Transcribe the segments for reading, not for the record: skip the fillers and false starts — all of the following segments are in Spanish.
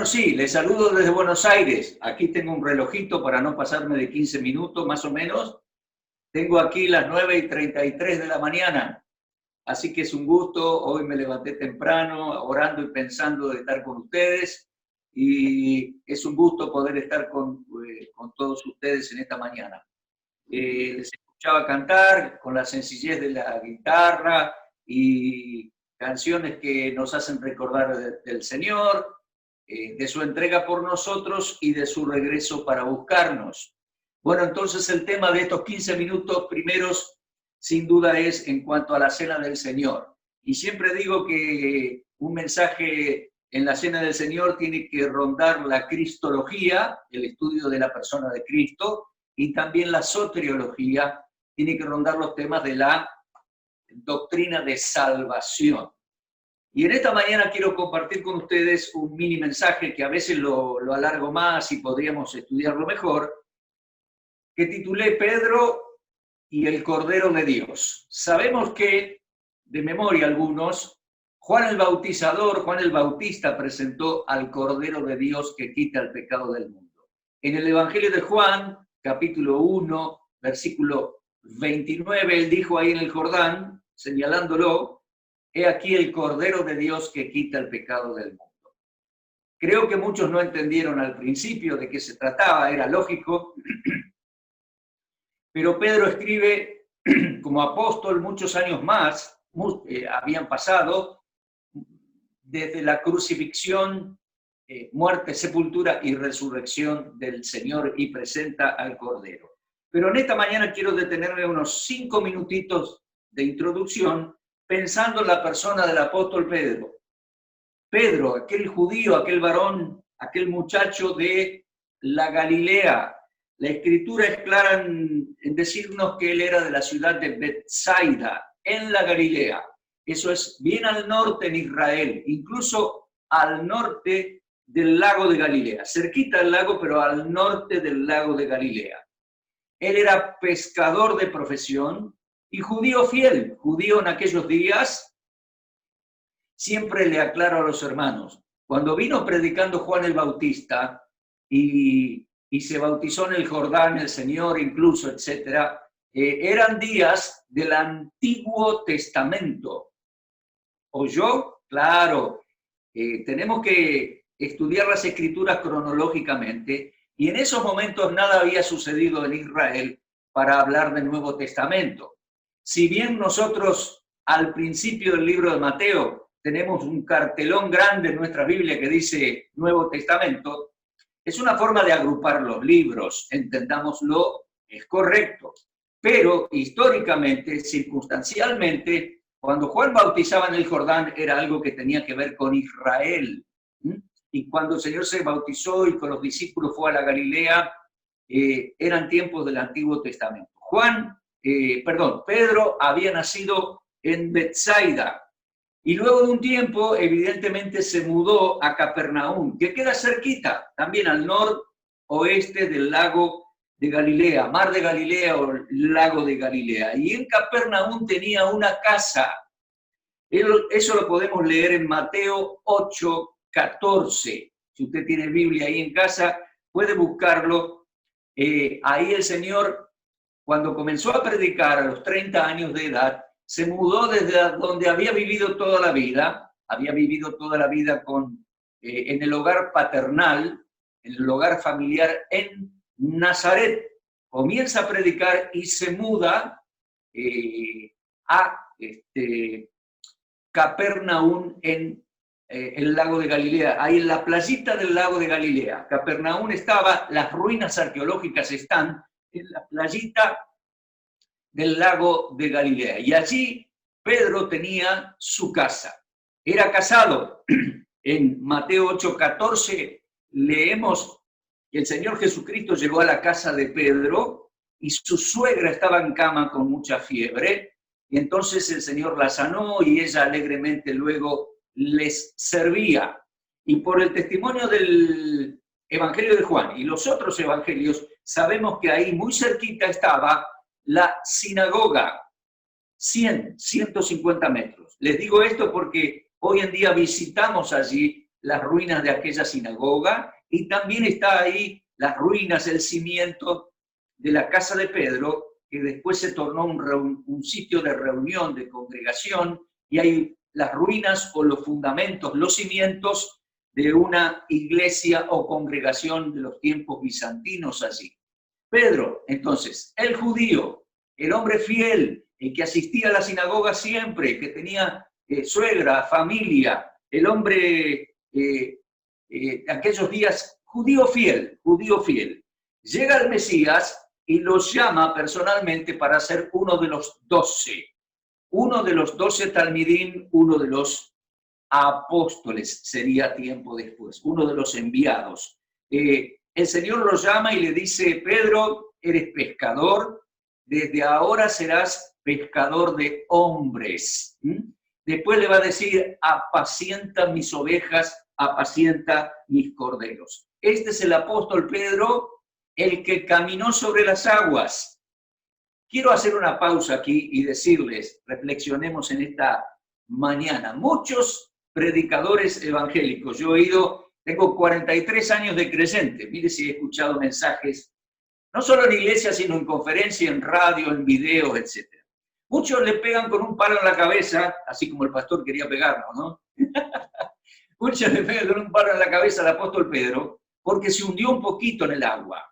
Bueno, sí, les saludo desde Buenos Aires. Aquí tengo un relojito para no pasarme de 15 minutos, más o menos. Tengo aquí las 9:33 de la mañana, así que es un gusto. Hoy me levanté temprano, orando y pensando de estar con ustedes. Y es un gusto poder estar con todos ustedes en esta mañana. Les escuchaba cantar con la sencillez de la guitarra y canciones que nos hacen recordar del Señor, de su entrega por nosotros y de su regreso para buscarnos. Bueno, entonces el tema de estos 15 minutos primeros, sin duda, es en cuanto a la Cena del Señor. Y siempre digo que un mensaje en la Cena del Señor tiene que rondar la cristología, el estudio de la persona de Cristo, y también la soteriología, tiene que rondar los temas de la doctrina de salvación. Y en esta mañana quiero compartir con ustedes un mini mensaje que a veces lo alargo más y podríamos estudiarlo mejor, que titulé Pedro y el Cordero de Dios. Sabemos que, de memoria algunos, Juan el Bautizador, Juan el Bautista presentó al Cordero de Dios que quita el pecado del mundo. En el Evangelio de Juan, capítulo 1, versículo 29, él dijo ahí en el Jordán, señalándolo, he aquí el Cordero de Dios que quita el pecado del mundo. Creo que muchos no entendieron al principio de qué se trataba, era lógico, pero Pedro escribe como apóstol muchos años más, habían pasado desde la crucifixión, muerte, sepultura y resurrección del Señor y presenta al Cordero. Pero en esta mañana quiero detenerme unos 5 minutitos de introducción pensando en la persona del apóstol Pedro. Pedro, aquel judío, aquel varón, aquel muchacho de la Galilea. La Escritura es clara en decirnos que él era de la ciudad de Betsaida, en la Galilea. Eso es bien al norte en Israel, incluso al norte del lago de Galilea. Cerquita del lago, pero al norte del lago de Galilea. Él era pescador de profesión y judío fiel, judío en aquellos días. Siempre le aclaro a los hermanos, cuando vino predicando Juan el Bautista y se bautizó en el Jordán el Señor incluso, etcétera, eran días del Antiguo Testamento. ¿Oyó? Claro, tenemos que estudiar las Escrituras cronológicamente y en esos momentos nada había sucedido en Israel para hablar del Nuevo Testamento. Si bien nosotros al principio del libro de Mateo tenemos un cartelón grande en nuestra Biblia que dice Nuevo Testamento, es una forma de agrupar los libros, entendámoslo, es correcto. Pero históricamente, circunstancialmente, cuando Juan bautizaba en el Jordán era algo que tenía que ver con Israel. Y cuando el Señor se bautizó y con los discípulos fue a la Galilea, eran tiempos del Antiguo Testamento. Pedro había nacido en Betsaida, y luego de un tiempo, evidentemente, se mudó a Capernaum, que queda cerquita, también al noroeste del lago de Galilea, Mar de Galilea o Lago de Galilea. Y en Capernaum tenía una casa. Eso lo podemos leer en Mateo 8:14. Si usted tiene Biblia ahí en casa, puede buscarlo. Ahí el Señor, cuando comenzó a predicar a los 30 años de edad, se mudó desde donde había vivido toda la vida en el hogar paternal, en el hogar familiar en Nazaret. Comienza a predicar y se muda a Capernaum en el lago de Galilea, ahí en la playita del lago de Galilea. Capernaum estaba, las ruinas arqueológicas están en la playita del lago de Galilea. Y allí Pedro tenía su casa. Era casado. En Mateo 8:14 leemos que el Señor Jesucristo llegó a la casa de Pedro y su suegra estaba en cama con mucha fiebre. Y entonces el Señor la sanó y ella alegremente luego les servía. Y por el testimonio del Evangelio de Juan y los otros evangelios, sabemos que ahí muy cerquita estaba la sinagoga, 150 metros. Les digo esto porque hoy en día visitamos allí las ruinas de aquella sinagoga y también está ahí las ruinas, el cimiento de la casa de Pedro, que después se tornó un sitio de reunión, de congregación, y hay las ruinas o los fundamentos, los cimientos de una iglesia o congregación de los tiempos bizantinos allí. Pedro, entonces, el judío, el hombre fiel, el que asistía a la sinagoga siempre, que tenía suegra, familia, el hombre aquellos días, judío fiel, llega el Mesías y los llama personalmente para ser uno de los 12 talmidim, uno de los apóstoles sería tiempo después, uno de los enviados. El Señor lo llama y le dice: Pedro, eres pescador, desde ahora serás pescador de hombres. Después le va a decir: apacienta mis ovejas, apacienta mis corderos. Este es el apóstol Pedro, el que caminó sobre las aguas. Quiero hacer una pausa aquí y decirles, reflexionemos en esta mañana. Muchos predicadores evangélicos, yo he oído, tengo 43 años de creyente, mire si he escuchado mensajes, no solo en iglesia, sino en conferencia, en radio, en videos, etc. Muchos le pegan con un palo en la cabeza, así como el pastor quería pegarnos, ¿no? Muchos le pegan con un palo en la cabeza al apóstol Pedro, porque se hundió un poquito en el agua.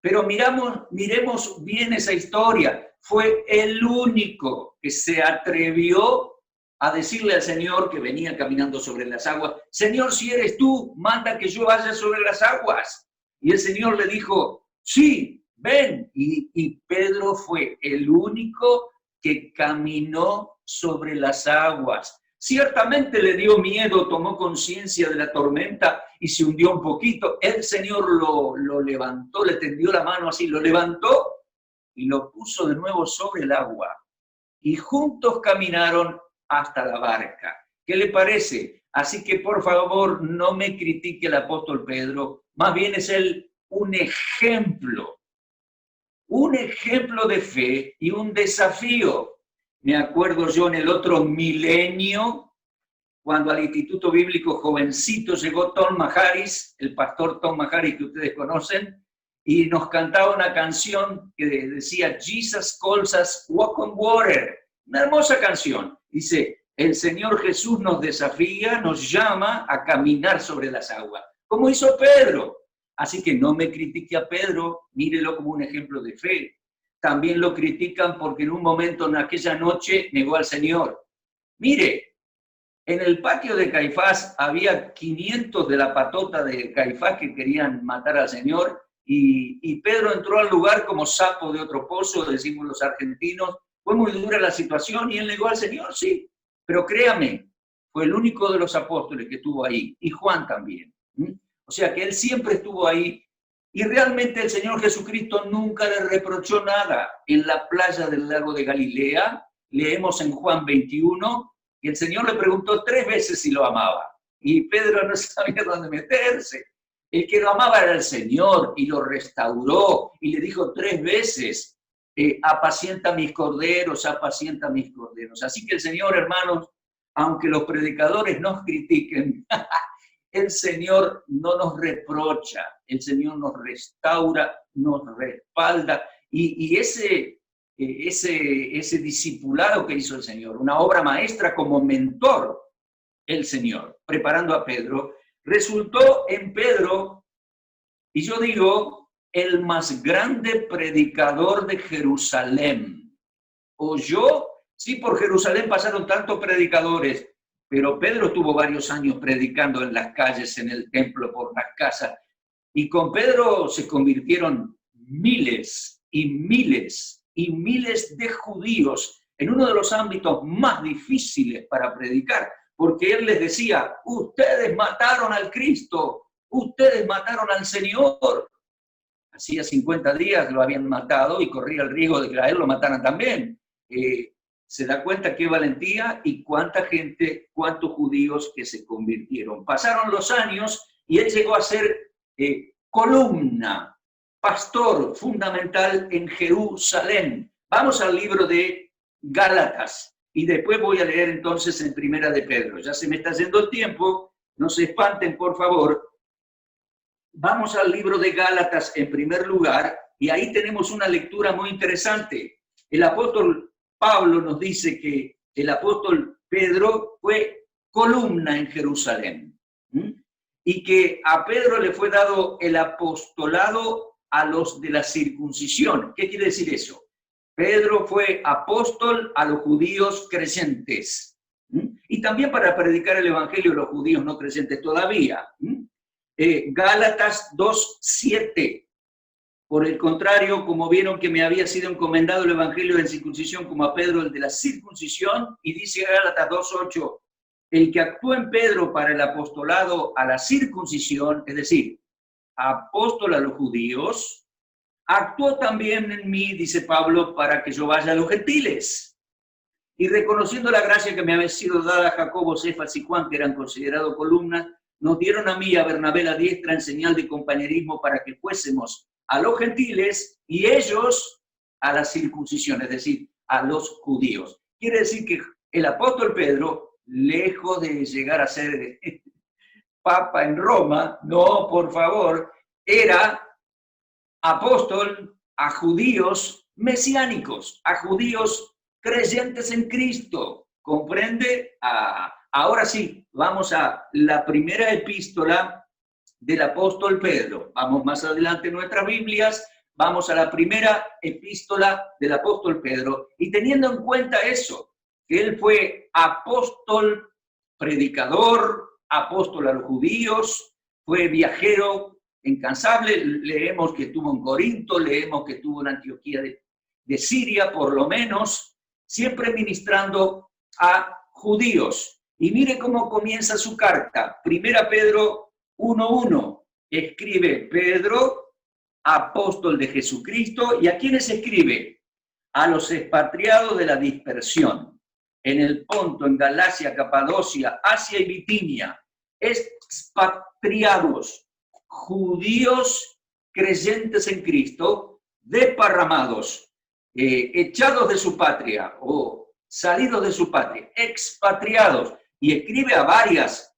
Pero miremos bien esa historia. Fue el único que se atrevió a decirle al Señor, que venía caminando sobre las aguas: Señor, si eres tú, manda que yo vaya sobre las aguas. Y el Señor le dijo: sí, ven. Y Pedro fue el único que caminó sobre las aguas. Ciertamente le dio miedo, tomó conciencia de la tormenta y se hundió un poquito. El Señor lo levantó, le tendió la mano así, lo levantó y lo puso de nuevo sobre el agua. Y juntos caminaron hasta la barca. ¿Qué le parece? Así que por favor no me critique el apóstol Pedro, más bien es él un ejemplo de fe y un desafío. Me acuerdo yo en el otro milenio, cuando al Instituto Bíblico jovencito llegó Tom Maharis, el pastor Tom Maharis que ustedes conocen, y nos cantaba una canción que decía: Jesus calls us walk on water. Una hermosa canción. Dice: el Señor Jesús nos desafía, nos llama a caminar sobre las aguas, como hizo Pedro. Así que no me critique a Pedro, mírelo como un ejemplo de fe. También lo critican porque en un momento, en aquella noche, negó al Señor. Mire, en el patio de Caifás había 500 de la patota de Caifás que querían matar al Señor, y Pedro entró al lugar como sapo de otro pozo, decimos los argentinos. Fue muy dura la situación y él negó al Señor, sí. Pero créame, fue el único de los apóstoles que estuvo ahí, y Juan también. O sea que él siempre estuvo ahí. Y realmente el Señor Jesucristo nunca le reprochó nada. En la playa del lago de Galilea, leemos en Juan 21, que el Señor le preguntó 3 veces si lo amaba. Y Pedro no sabía dónde meterse. El que lo amaba era el Señor, y lo restauró, y le dijo 3 veces, apacienta mis corderos, apacienta mis corderos. Así que el Señor, hermanos, aunque los predicadores nos critiquen, el Señor no nos reprocha, el Señor nos restaura, nos respalda. Y ese discipulado que hizo el Señor, una obra maestra como mentor, el Señor, preparando a Pedro, resultó en Pedro, y yo digo, el más grande predicador de Jerusalén. ¿Oyó? Sí, por Jerusalén pasaron tantos predicadores, pero Pedro tuvo varios años predicando en las calles, en el templo, por las casas. Y con Pedro se convirtieron miles y miles y miles de judíos en uno de los ámbitos más difíciles para predicar, porque él les decía: ustedes mataron al Cristo, ustedes mataron al Señor. Hacía 50 días lo habían matado y corría el riesgo de que a él lo mataran también. Se da cuenta qué valentía y cuánta gente, cuántos judíos que se convirtieron. Pasaron los años y él llegó a ser columna, pastor fundamental en Jerusalén. Vamos al libro de Gálatas y después voy a leer entonces en Primera de Pedro. Ya se me está yendo el tiempo, no se espanten, por favor. Vamos al libro de Gálatas en primer lugar, y ahí tenemos una lectura muy interesante. El apóstol Pablo nos dice que el apóstol Pedro fue columna en Jerusalén, y que a Pedro le fue dado el apostolado a los de la circuncisión. ¿Qué quiere decir eso? Pedro fue apóstol a los judíos creyentes, y también para predicar el evangelio a los judíos no creyentes todavía. Gálatas 2:7. Por el contrario, como vieron que me había sido encomendado el evangelio de la circuncisión como a Pedro el de la circuncisión, y dice Gálatas 2:8, el que actuó en Pedro para el apostolado a la circuncisión, es decir, apóstol a los judíos, actuó también en mí, dice Pablo, para que yo vaya a los gentiles. Y reconociendo la gracia que me había sido dada a Jacobo, Cefas y Juan, que eran considerados columnas, nos dieron a mí y a Bernabé la diestra en señal de compañerismo para que fuésemos a los gentiles y ellos a la circuncisión, es decir, a los judíos. Quiere decir que el apóstol Pedro, lejos de llegar a ser papa en Roma, no, por favor, era apóstol a judíos mesiánicos, a judíos creyentes en Cristo. ¿Comprende? Ahora sí, vamos a la primera epístola del apóstol Pedro. Vamos más adelante en nuestras Biblias, vamos a la primera epístola del apóstol Pedro, y teniendo en cuenta eso, que él fue apóstol, predicador, apóstol a los judíos, fue viajero incansable, leemos que estuvo en Corinto, leemos que estuvo en Antioquía de Siria, por lo menos, siempre ministrando a judíos. Y mire cómo comienza su carta. Primera Pedro 1:1. Escribe Pedro, apóstol de Jesucristo. ¿Y a quiénes escribe? A los expatriados de la dispersión, en el Ponto, en Galacia, Capadocia, Asia y Bitinia. Expatriados, judíos creyentes en Cristo, desparramados, echados de su patria o salidos de su patria, expatriados. Y escribe a varias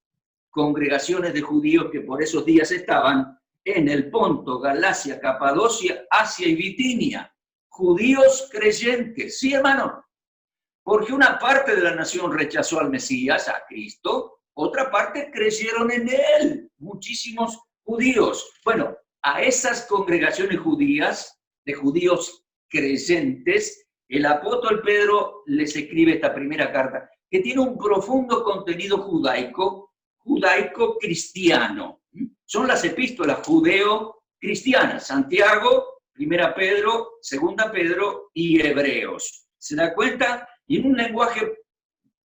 congregaciones de judíos que por esos días estaban en el Ponto, Galacia, Capadocia, Asia y Bitinia. Judíos creyentes, ¿sí, hermano? Porque una parte de la nación rechazó al Mesías, a Cristo, otra parte creyeron en él, muchísimos judíos. Bueno, a esas congregaciones judías, de judíos creyentes, el apóstol Pedro les escribe esta primera carta, que tiene un profundo contenido judaico-cristiano. Son las epístolas judeo-cristianas, Santiago, Primera Pedro, Segunda Pedro y Hebreos. ¿Se da cuenta? Y en un lenguaje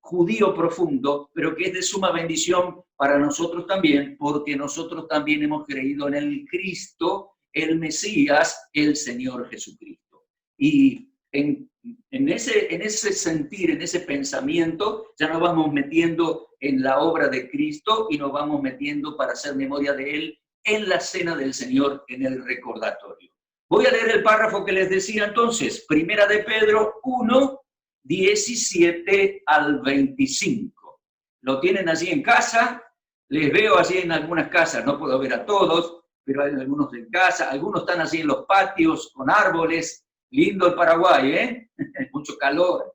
judío profundo, pero que es de suma bendición para nosotros también, porque nosotros también hemos creído en el Cristo, el Mesías, el Señor Jesucristo. Y en ese sentir, en ese pensamiento, ya nos vamos metiendo en la obra de Cristo y nos vamos metiendo para hacer memoria de Él en la cena del Señor, en el recordatorio. Voy a leer el párrafo que les decía entonces, Primera de Pedro 1, 17 al 25. Lo tienen allí en casa, les veo allí en algunas casas, no puedo ver a todos, pero hay algunos en casa, algunos están allí en los patios con árboles. Lindo el Paraguay, ¿eh? Mucho calor.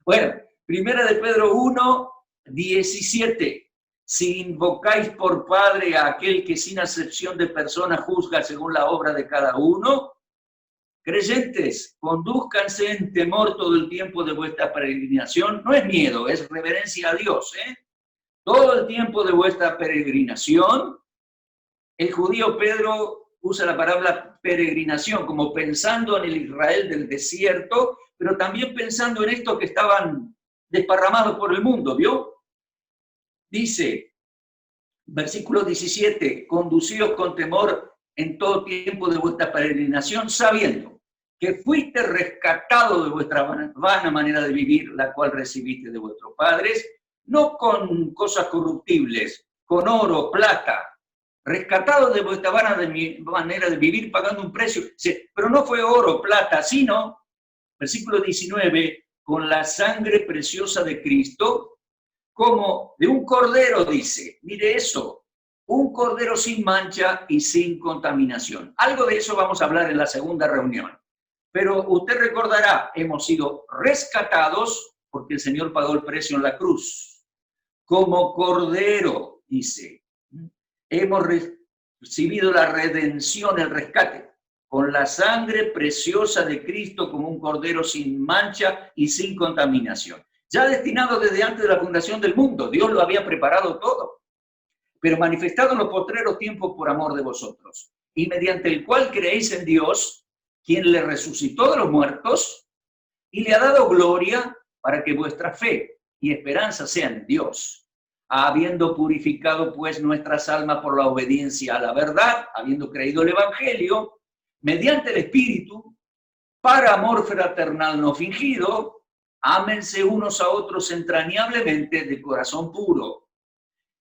Bueno, Primera de Pedro 1, 17. Si invocáis por Padre a aquel que sin acepción de persona juzga según la obra de cada uno, creyentes, condúzcanse en temor todo el tiempo de vuestra peregrinación. No es miedo, es reverencia a Dios, ¿eh? Todo el tiempo de vuestra peregrinación. El judío Pedro usa la palabra peregrinación como pensando en el Israel del desierto, pero también pensando en estos que estaban desparramados por el mundo, ¿vio? Dice, versículo 17, conducíos con temor en todo tiempo de vuestra peregrinación, sabiendo que fuiste rescatado de vuestra vana manera de vivir, la cual recibiste de vuestros padres, no con cosas corruptibles, con oro, plata, rescatado de vuestra vana manera de vivir, pagando un precio. Pero no fue oro, plata, sino, versículo 19, con la sangre preciosa de Cristo, como de un cordero, dice. Mire eso, un cordero sin mancha y sin contaminación. Algo de eso vamos a hablar en la segunda reunión. Pero usted recordará, hemos sido rescatados porque el Señor pagó el precio en la cruz. Como cordero, dice. Hemos recibido la redención, el rescate, con la sangre preciosa de Cristo como un cordero sin mancha y sin contaminación. Ya destinado desde antes de la fundación del mundo, Dios lo había preparado todo, pero manifestado en los postreros tiempos por amor de vosotros, y mediante el cual creéis en Dios, quien le resucitó de los muertos, y le ha dado gloria para que vuestra fe y esperanza sean en Dios. Habiendo purificado pues nuestras almas por la obediencia a la verdad, habiendo creído el Evangelio, mediante el Espíritu, para amor fraternal no fingido, ámense unos a otros entrañablemente de corazón puro,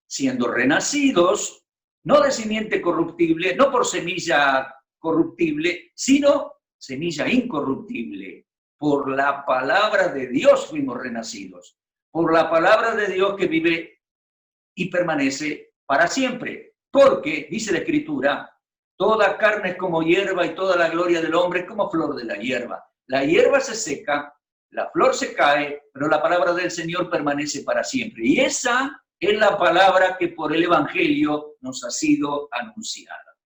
siendo renacidos, no de simiente corruptible, no por semilla corruptible, sino semilla incorruptible. Por la palabra de Dios fuimos renacidos, por la palabra de Dios que vive y permanece para siempre. Porque, dice la Escritura, toda carne es como hierba y toda la gloria del hombre es como flor de la hierba. La hierba se seca, la flor se cae, pero la palabra del Señor permanece para siempre. Y esa es la palabra que por el Evangelio nos ha sido anunciada.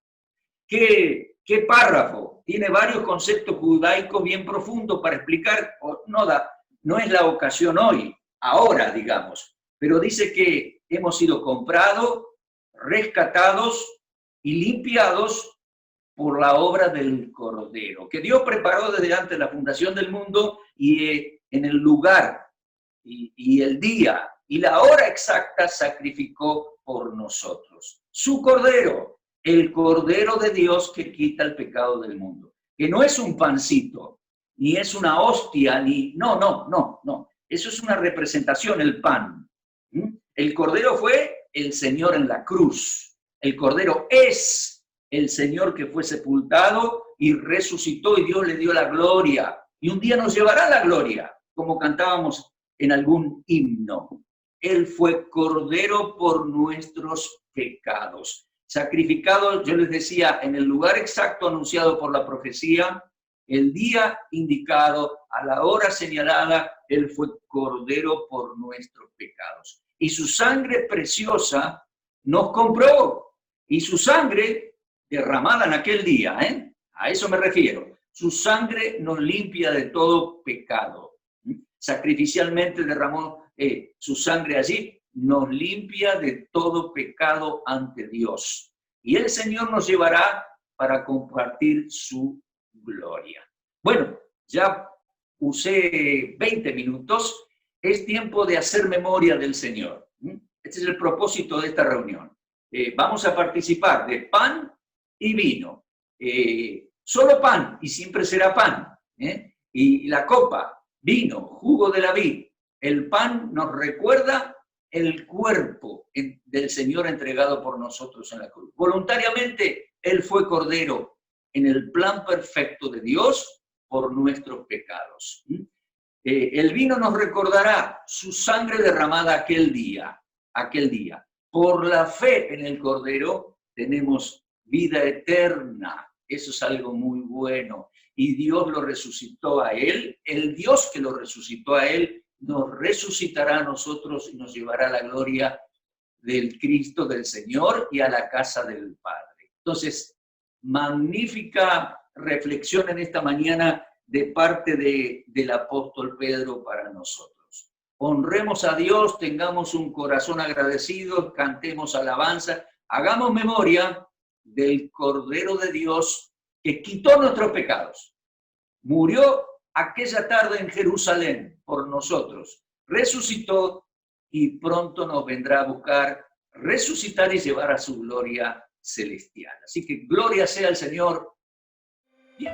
¿Qué párrafo? Tiene varios conceptos judaicos bien profundos para explicar, no es la ocasión hoy, ahora, digamos, pero dice que hemos sido comprados, rescatados y limpiados por la obra del Cordero, que Dios preparó desde antes de la fundación del mundo y en el lugar y el día y la hora exacta sacrificó por nosotros. Su Cordero, el Cordero de Dios que quita el pecado del mundo, que no es un pancito, ni es una hostia, no. Eso es una representación, el pan. El Cordero fue el Señor en la cruz. El Cordero es el Señor que fue sepultado y resucitó y Dios le dio la gloria. Y un día nos llevará la gloria, como cantábamos en algún himno. Él fue Cordero por nuestros pecados. Sacrificado, yo les decía, en el lugar exacto anunciado por la profecía, el día indicado, a la hora señalada, Él fue Cordero por nuestros pecados. Y su sangre preciosa nos compró. Y su sangre derramada en aquel día, a eso me refiero. Su sangre nos limpia de todo pecado. Sacrificialmente derramó su sangre allí, nos limpia de todo pecado ante Dios. Y el Señor nos llevará para compartir su gloria. Bueno, ya usé 20 minutos. Es tiempo de hacer memoria del Señor. Este es el propósito de esta reunión. Vamos a participar de pan y vino. Solo pan y siempre será pan. Y la copa, vino, jugo de la vid. El pan nos recuerda el cuerpo del Señor entregado por nosotros en la cruz. Voluntariamente, Él fue Cordero en el plan perfecto de Dios por nuestros pecados. El vino nos recordará su sangre derramada aquel día. Por la fe en el Cordero tenemos vida eterna. Eso es algo muy bueno. Y Dios lo resucitó a Él. El Dios que lo resucitó a Él nos resucitará a nosotros y nos llevará a la gloria del Cristo, del Señor y a la casa del Padre. Entonces, magnífica reflexión en esta mañana de parte del apóstol Pedro para nosotros. Honremos a Dios, tengamos un corazón agradecido, cantemos alabanza, hagamos memoria del Cordero de Dios que quitó nuestros pecados. Murió aquella tarde en Jerusalén por nosotros, resucitó y pronto nos vendrá a buscar, resucitar y llevar a su gloria celestial. Así que gloria sea al Señor. Bien.